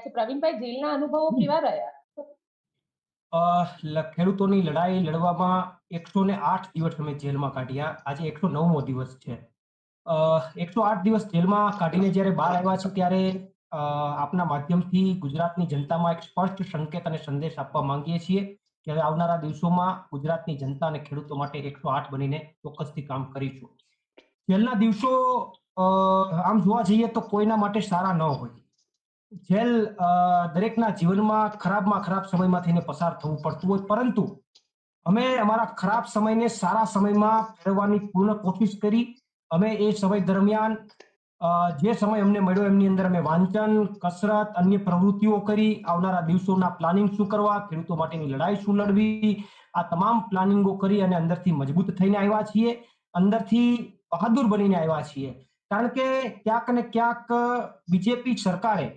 છે. પ્રવીણભાઈ, જેલના અનુભવો કેવા રહ્યા? ખેડૂતોની લડાઈ લડવામાં 108 દિવસ અમે જેલમાં કાઢ્યા. આજે 109મો દિવસ છે. 108 દિવસ જેલમાં કાઢીને જ્યારે બહાર આવ્યા છે ત્યારે આપના માધ્યમથી ગુજરાતની જનતામાં એક સ્પષ્ટ સંકેત અને સંદેશ આપવા માંગીએ છીએ કે હવે આવનારા દિવસોમાં ગુજરાતની જનતા અને ખેડૂતો માટે 108 બનીને ચોક્કસથી કામ કરીશું. જેલના દિવસો આમ જોવા જઈએ તો કોઈના માટે સારા ન હોય. જેલ દરેકના જીવનમાં ખરાબમાં ખરાબ સમયમાં થઈને પસાર થવું પડતું હોય, પરંતુ અમે અમારા ખરાબ સમયને સારા સમયમાં ફેરવવાની પૂર્ણ કોશિશ કરી. અમે એ સમય દરમિયાન જે સમય અમને મળ્યો એમની અંદર અમે વાંચન, કસરત, અન્ય પ્રવૃત્તિઓ કરી. આવનારા દિવસોના પ્લાનિંગ શું કરવા, ખેડૂતો માટેની લડાઈ શું લડવી, આ તમામ પ્લાનિંગો કરી અને અંદરથી મજબૂત થઈને આવ્યા છીએ, અંદરથી બહાદુર બનીને આવ્યા છીએ. કારણ કે ક્યાંક ને ક્યાંક બીજેપી સરકારે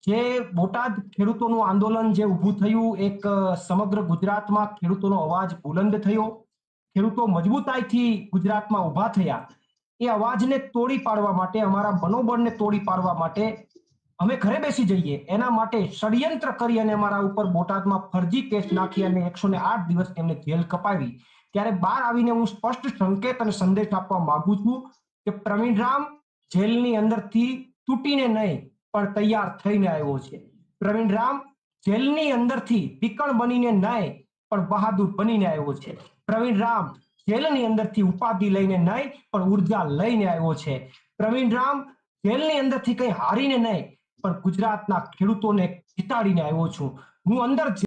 જે બોટાદ ખેડૂતોનું આંદોલન જે ઊભું થયું, એક સમગ્ર ગુજરાતમાં ખેડૂતોનો અવાજ બુલંદ થયો, ખેડૂતો મજબૂતાઈથી ગુજરાતમાં ઊભા થયા. એ અવાજને તોડી પાડવા માટે, અમારા મનોબળને તોડી પાડવા માટે અમે ઘરે બેસી જઈએ એના માટે ષડયંત્ર કરી અને અમારા ઉપર બોટાદમાં ફરજી કેસ નાખી અને 108 દિવસ એમને જેલ કપાવી. ત્યારે બહાર આવીને હું સ્પષ્ટ સંકેત અને સંદેશ આપવા માંગુ છું કે પ્રવીણ રામ જેલની અંદરથી તૂટીને નહીં પણ તૈયાર થઈને આવ્યો છે. પ્રવીણ રામ જેલની અંદરથી બીકણ બનીને નહીં પણ બહાદુર બનીને આવ્યો છે. પ્રવીણ રામ જેલની અંદરથી ઉપાધિ લઈને નહીં પણ ઉર્જા લઈને આવ્યો છે. પ્રવીણ રામ જેલની અંદરથી કંઈ હારીને નહીં પણ ગુજરાતના ખેડૂતોને જીતાડીને આવ્યો છું. હું અંદર